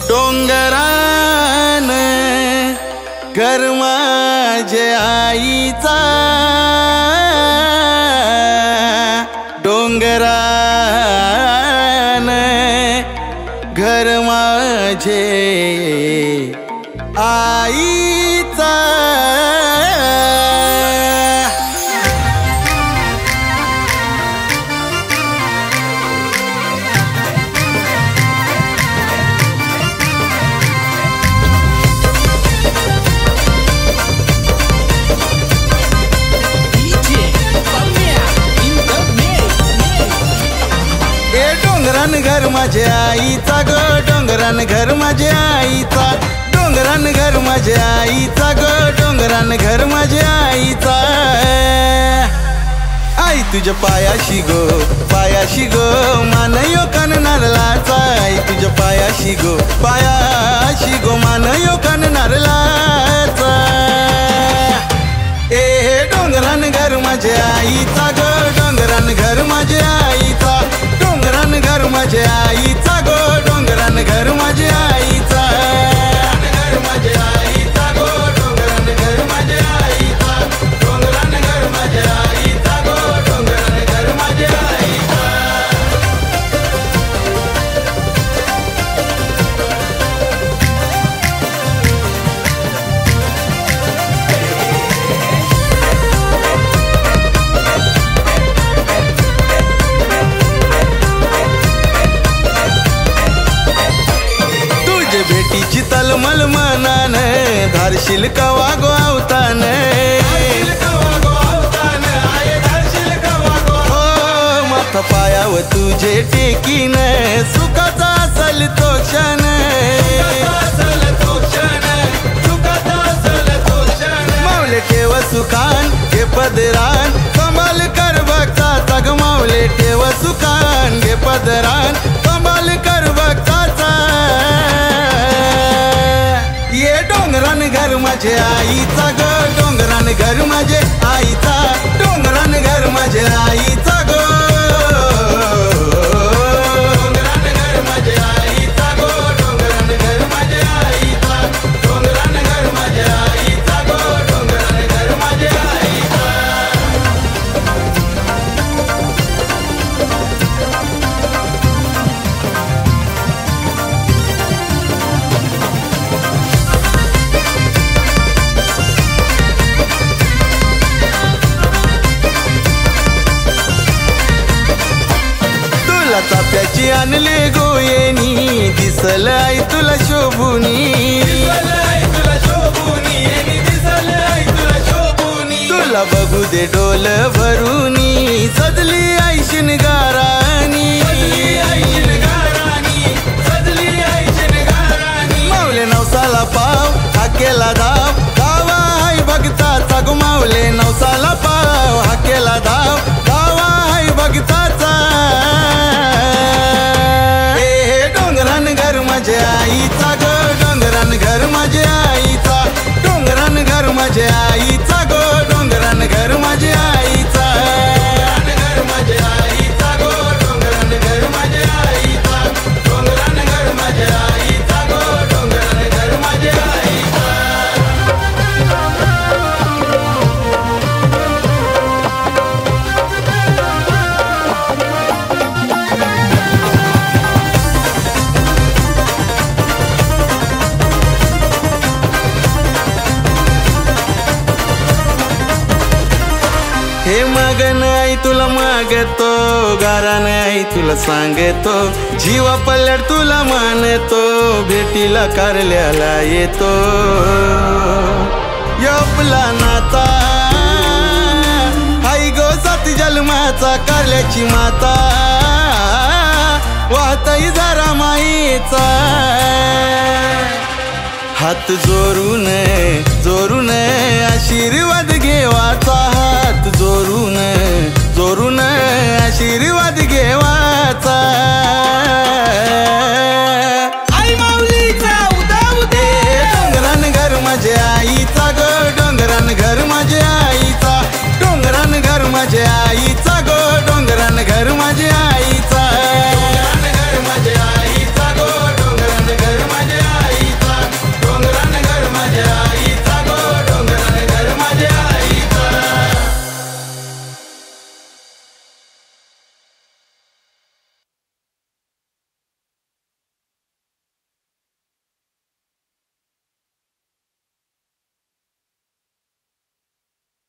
डोंगरान घर माझे आईचा, डोंगरान घर माझे आईचा। डोंगरान घर माझ्या आईचा ग, डोंगरान घर माझ्या आईचा, डोंगरान घर माझ्या आईचा ग, डोंगरान घर माझ्या आईचा। आई तुझ्या पायाशी गो, पायाशी गो मान यो कान नारळाचा, आई तुझ्या पायाशी गो, पायाशी गो मान यो कान नारळाचा। ए डोंगरान घर माझ्या आईचा ग, डोंगरान घर माझ्या आईचा, डोंगरान घर माझ्या आईचा गो, डोंगरान घर माझ्या आईचा। घर माझ्या आईचा गो, डोंगरान घर माझ्या आईचा, डोंगरान घर माझ्या आईचा गो, डोंगरान घर माझ्या आईचा। भेटीची तलमल मनान धारशील कवा गो आवतान, माथा पायाव तुझे टेकीन सुखाचा असल तो क्षण, मावले ठेव सुखान घे पदरान कमाल कर भक्ताचा ग, मावले ठेव सुखान घे पदरान कमाल कर भक्ताचा। ये डोंगरान घर माझे आईचा ग, डोंगरान घर माझे आईचा, डोंगरान घर माझे आईचा ग, डोंगरान घर माझे आईचा गो, डोंगरान घर माझे आईचा, डोंगरान घर माझे आईचा गो, डोंगरान घर माझे आईचा। चाफ्याची आणले गोयेनी दिसल आई तुला शोभुनी, तुला बघू दे डोल भरूनी सजली आई शिनगारानी, मावले नवसाला पाव हाकेला धाव, गावा आई भगताचा गो, मावले नवसाला पाव हाकेला धाव, गावा आई भगताचा। डोंगरान घर माझे आईचा ग, डोंगरान घर माझे आईचा, डोंगरान घर माझे आईचा गो, डोंगरान घर माझे आईचा। घर माझे आईचा गो, डोंगरान घर माझे आईचा, डोंगरान घर माझे आईचा गो, डोंगरान घर माझे आईचा। हे मगन आई तुला मागतो, गाराने आई तुला सांगतो, जीवा पल्लड तुला मानतो, भेटीला कारल्याला येतो। आपला नाता आई गो सात जन्माचा कारल्याची माता, वाहताई जरा माईचा। हात जोरून जोरून आशीर्वाद घेवाचा, हात जोरून